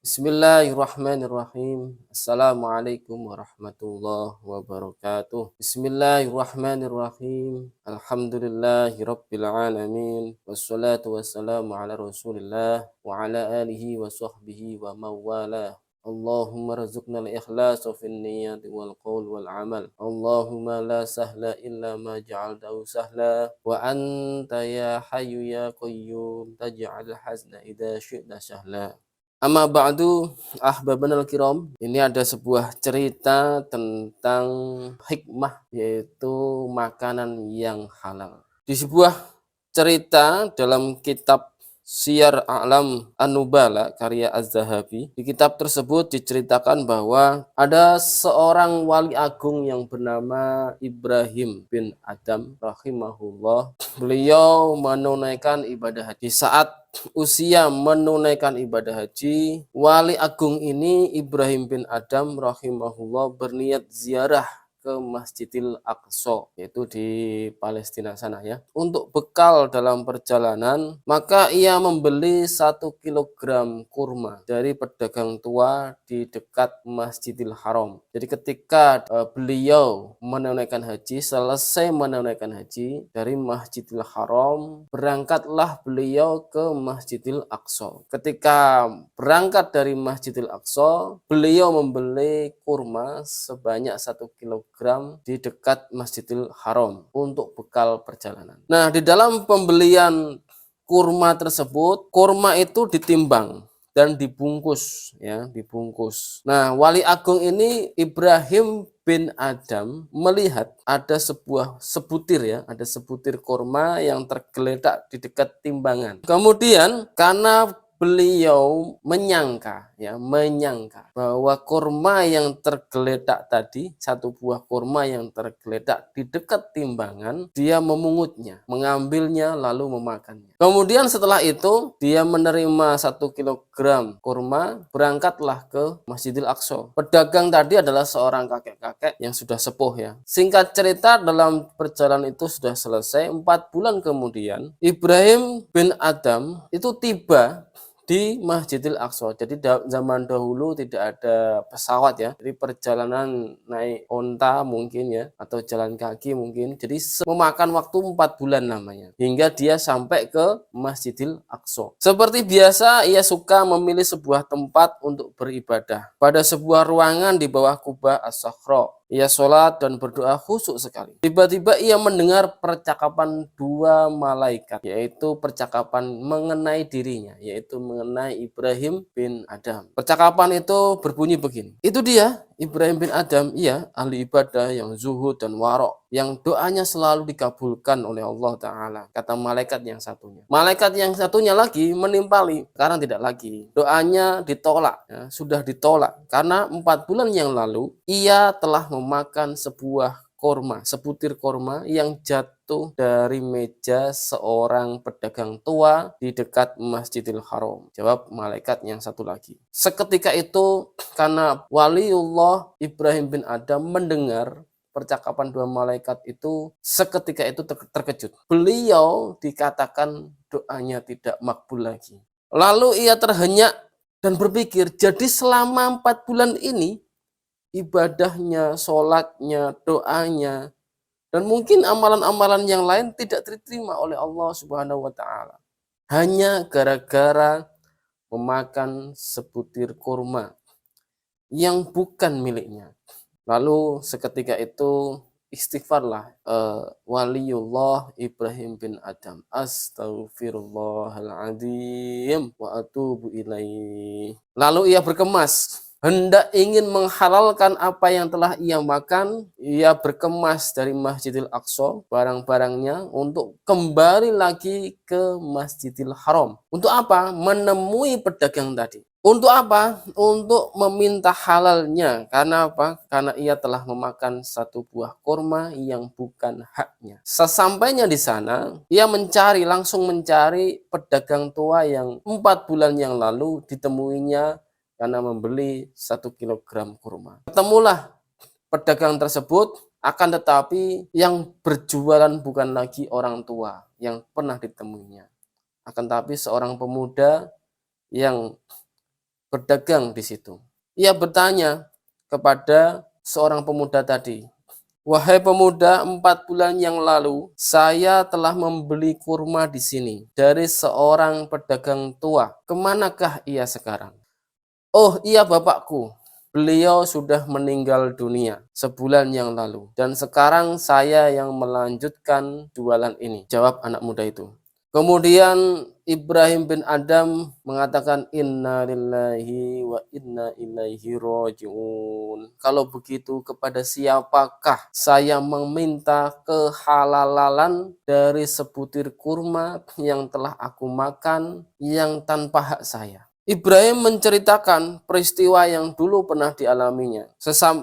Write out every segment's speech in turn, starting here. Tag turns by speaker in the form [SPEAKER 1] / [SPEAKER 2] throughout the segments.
[SPEAKER 1] Bismillahirrahmanirrahim. Assalamualaikum warahmatullahi wabarakatuh. Bismillahirrahmanirrahim. Alhamdulillahirabbil alamin. Wassalatu wassalamu ala Rasulillah wa ala alihi wa sahbihi wa mawala. Allahumma rzuqna al-ikhlasa fin niyyati wal qaul wal amal. Allahumma la sahla illa ma ja'altahu sahla wa anta ya hayyu ya qayyum taj'al hazna idza syi'ta sahla. Amma ba'du, ahbabanal kiram, ini ada sebuah cerita tentang hikmah, yaitu makanan yang halal. Di sebuah cerita dalam kitab Siyar A'lam An-Nubala karya Az-Zahabi, di kitab tersebut diceritakan bahwa ada seorang wali agung yang bernama Ibrahim bin Adham rahimahullah. Beliau menunaikan ibadah haji. Saat usia menunaikan ibadah haji, wali agung ini Ibrahim bin Adham rahimahullah berniat ziarah ke Masjidil Aqsa, yaitu di Palestina sana ya. Untuk bekal dalam perjalanan, maka ia membeli 1 kilogram kurma dari pedagang tua di dekat Masjidil Haram. Jadi ketika beliau menunaikan haji, selesai menunaikan haji dari Masjidil Haram, berangkatlah beliau ke Masjidil Aqsa. Ketika berangkat dari Masjidil Aqsa, beliau membeli kurma sebanyak 1 kilogram di dekat Masjidil Haram untuk bekal perjalanan. Nah, di dalam pembelian kurma tersebut, kurma itu ditimbang dan dibungkus ya, dibungkus. Nah, wali agung ini Ibrahim bin Adham melihat ada ada sebutir kurma yang tergeletak di dekat timbangan. Kemudian karena beliau menyangka bahwa kurma yang tergeletak tadi, satu buah kurma yang tergeletak di dekat timbangan, dia memungutnya, mengambilnya lalu memakannya. Kemudian setelah itu dia menerima 1 kilogram kurma, berangkatlah ke Masjidil Aqsa. Pedagang tadi adalah seorang kakek-kakek yang sudah sepuh ya. Singkat cerita, dalam perjalanan itu sudah selesai. 4 bulan kemudian Ibrahim bin Adham itu tiba di Masjidil Aqsa. Jadi zaman dahulu tidak ada pesawat ya. Jadi perjalanan naik onta mungkin ya, atau jalan kaki mungkin. Jadi memakan waktu 4 bulan namanya, hingga dia sampai ke Masjidil Aqsa. Seperti biasa, ia suka memilih sebuah tempat untuk beribadah. Pada sebuah ruangan di bawah Kubah As-Sakhra, ia sholat dan berdoa khusyuk sekali. Tiba-tiba ia mendengar percakapan 2 malaikat, yaitu percakapan mengenai dirinya, yaitu mengenai Ibrahim bin Adham. Percakapan itu berbunyi begini. Itu dia, Ibrahim bin Adham, ia ahli ibadah yang zuhud dan warok, yang doanya selalu dikabulkan oleh Allah Ta'ala, kata malaikat yang satunya. Malaikat yang satunya lagi menimpali, sekarang tidak lagi. Doanya ditolak, ya, sudah ditolak. Karena 4 bulan yang lalu, ia telah memakan sebutir korma yang jatuh dari meja seorang pedagang tua di dekat Masjidil Haram. Jawab malaikat yang satu lagi. Seketika itu, karena waliullah Ibrahim bin Adham mendengar percakapan 2 malaikat itu, seketika itu terkejut. Beliau dikatakan doanya tidak makbul lagi. Lalu ia terhenyak dan berpikir, jadi selama 4 bulan ini ibadahnya, sholatnya, doanya, dan mungkin amalan-amalan yang lain tidak diterima oleh Allah Subhanahu wa Ta'ala, hanya gara-gara memakan sebutir kurma yang bukan miliknya. Lalu seketika itu istighfarlah waliullah Ibrahim bin Adham, astaghfirullahaladzim wa atubu ilaih. Lalu ia berkemas, hendak ingin menghalalkan apa yang telah ia makan. Ia berkemas dari Masjidil Aqsa barang-barangnya untuk kembali lagi ke Masjidil Haram. Untuk apa? Menemui pedagang tadi. Untuk apa? Untuk meminta halalnya. Karena apa? Karena ia telah memakan 1 buah kurma yang bukan haknya. Sesampainya di sana, ia langsung mencari pedagang tua yang 4 bulan yang lalu ditemuinya karena membeli 1 kilogram kurma. Ketemulah pedagang tersebut, akan tetapi yang berjualan bukan lagi orang tua yang pernah ditemuinya, akan tetapi seorang pemuda yang berdagang di situ. Ia bertanya kepada seorang pemuda tadi, "Wahai pemuda, 4 bulan yang lalu saya telah membeli kurma di sini dari seorang pedagang tua. Kemanakah ia sekarang?" "Oh iya bapakku, beliau sudah meninggal dunia sebulan yang lalu dan sekarang saya yang melanjutkan jualan ini," jawab anak muda itu. Kemudian Ibrahim bin Adam mengatakan, "Inna lillahi wa inna ilaihi roji'un. Kalau begitu kepada siapakah saya meminta kehalalan dari sebutir kurma yang telah aku makan yang tanpa hak saya?" Ibrahim menceritakan peristiwa yang dulu pernah dialaminya.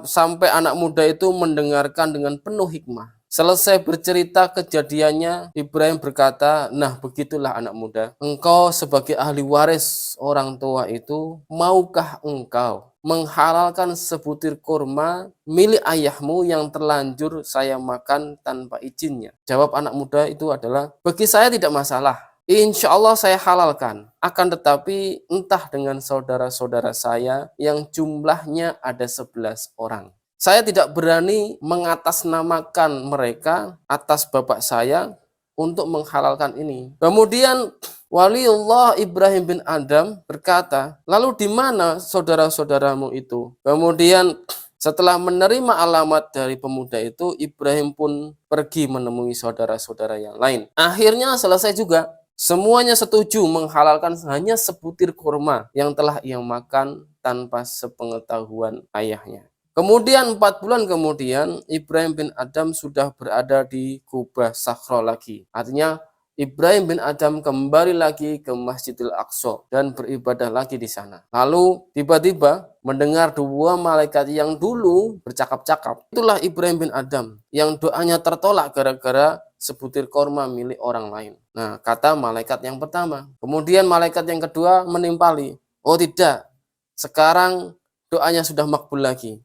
[SPEAKER 1] Sampai anak muda itu mendengarkan dengan penuh hikmah. Selesai bercerita kejadiannya, Ibrahim berkata, "Nah, begitulah anak muda. Engkau sebagai ahli waris orang tua itu, maukah engkau menghalalkan sebutir kurma milik ayahmu yang terlanjur saya makan tanpa izinnya?" Jawab anak muda itu adalah, "Bagi saya tidak masalah. Insya Allah saya halalkan. Akan tetapi entah dengan saudara-saudara saya yang jumlahnya ada 11 orang. Saya tidak berani mengatasnamakan mereka atas bapak saya untuk menghalalkan ini." Kemudian Waliullah Ibrahim bin Adam berkata, "Lalu di mana saudara-saudaramu itu?" Kemudian setelah menerima alamat dari pemuda itu, Ibrahim pun pergi menemui saudara-saudara yang lain. Akhirnya selesai juga. Semuanya setuju menghalalkan hanya sebutir kurma yang telah ia makan tanpa sepengetahuan ayahnya. Kemudian 4 bulan kemudian Ibrahim bin Adam sudah berada di Kubah Sakhra lagi. Artinya Ibrahim bin Adam kembali lagi ke Masjidil Aqsa dan beribadah lagi di sana. Lalu tiba-tiba mendengar 2 malaikat yang dulu bercakap-cakap. Itulah Ibrahim bin Adam yang doanya tertolak gara-gara sebutir korma milik orang lain. Nah, kata malaikat yang pertama. Kemudian malaikat yang kedua menimpali, "Oh tidak, sekarang doanya sudah makbul lagi.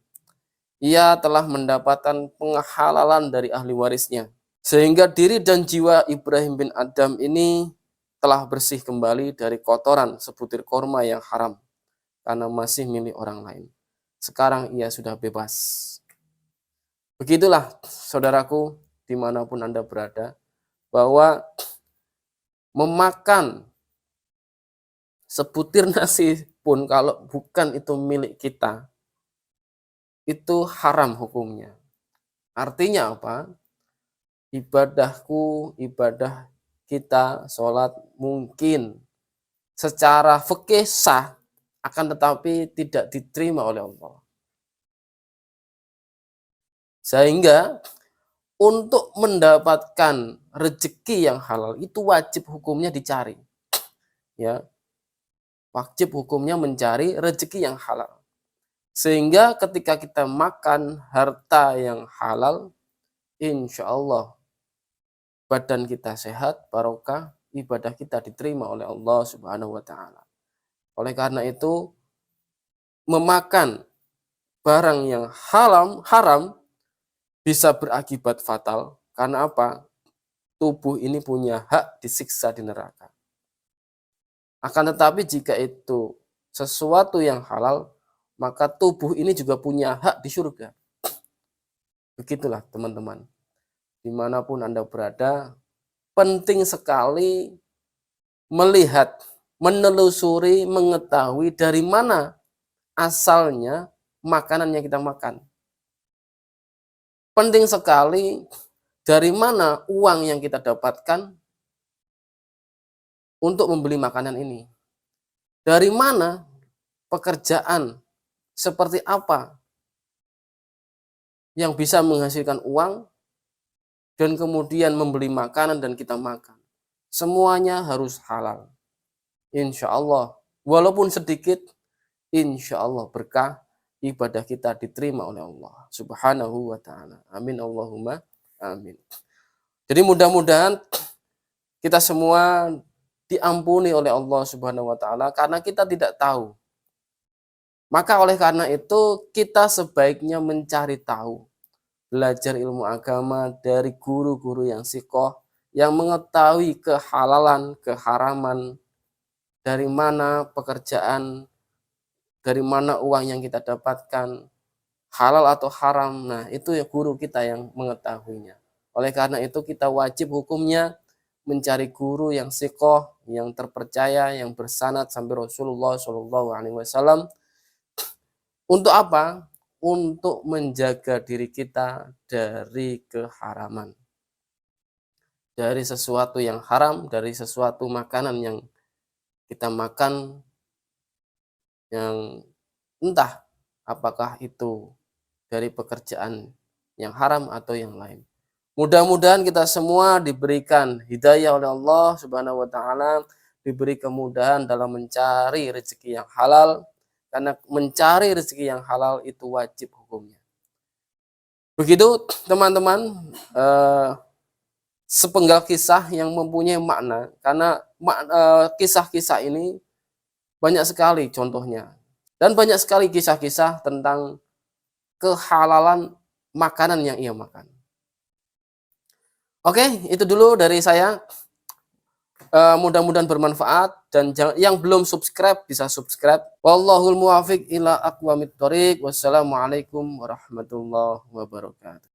[SPEAKER 1] Ia telah mendapatkan penghalalan dari ahli warisnya. Sehingga diri dan jiwa Ibrahim bin Adam ini telah bersih kembali dari kotoran sebutir korma yang haram karena masih milik orang lain. Sekarang ia sudah bebas." Begitulah saudaraku, dimanapun Anda berada, bahwa memakan sebutir nasi pun kalau bukan itu milik kita, itu haram hukumnya. Artinya apa? Ibadah kita, sholat mungkin secara fikih sah, akan tetapi tidak diterima oleh Allah. Sehingga untuk mendapatkan rezeki yang halal itu wajib hukumnya dicari. Ya, wajib hukumnya mencari rezeki yang halal. Sehingga ketika kita makan harta yang halal, insya Allah badan kita sehat, barokah, ibadah kita diterima oleh Allah Subhanahu wa Ta'ala. Oleh karena itu, memakan barang yang haram bisa berakibat fatal. Karena apa? Tubuh ini punya hak disiksa di neraka. Akan tetapi jika itu sesuatu yang halal, maka tubuh ini juga punya hak di surga. Begitulah teman-teman. Dimanapun Anda berada, penting sekali melihat, menelusuri, mengetahui dari mana asalnya makanan yang kita makan. Penting sekali dari mana uang yang kita dapatkan untuk membeli makanan ini. Dari mana pekerjaan, seperti apa yang bisa menghasilkan uang dan kemudian membeli makanan dan kita makan. Semuanya harus halal. Insya Allah, walaupun sedikit, insya Allah berkah, ibadah kita diterima oleh Allah Subhanahu wa Ta'ala. Amin Allahumma amin. Jadi mudah-mudahan kita semua diampuni oleh Allah Subhanahu wa Ta'ala karena kita tidak tahu. Maka oleh karena itu kita sebaiknya mencari tahu, belajar ilmu agama dari guru-guru yang sikoh, yang mengetahui kehalalan, keharaman, dari mana pekerjaan dari mana uang yang kita dapatkan, halal atau haram. Nah, itu ya guru kita yang mengetahuinya. Oleh karena itu kita wajib hukumnya mencari guru yang siqoh, yang terpercaya, yang bersanad sampai Rasulullah Shallallahu Alaihi Wasallam. Untuk apa? Untuk menjaga diri kita dari keharaman, dari sesuatu yang haram, dari sesuatu makanan yang kita makan yang entah apakah itu dari pekerjaan yang haram atau yang lain. Mudah-mudahan kita semua diberikan hidayah oleh Allah Subhanahu wa taala, diberi kemudahan dalam mencari rezeki yang halal, karena mencari rezeki yang halal itu wajib hukumnya. Begitu teman-teman, sepenggal kisah yang mempunyai makna, karena kisah-kisah ini banyak sekali contohnya. Dan banyak sekali kisah-kisah tentang kehalalan makanan yang ia makan. Oke, itu dulu dari saya. Mudah-mudahan bermanfaat, dan yang belum subscribe bisa subscribe. Wallahul muwafiq ila aqwamit thoriq. Wassalamualaikum warahmatullahi wabarakatuh.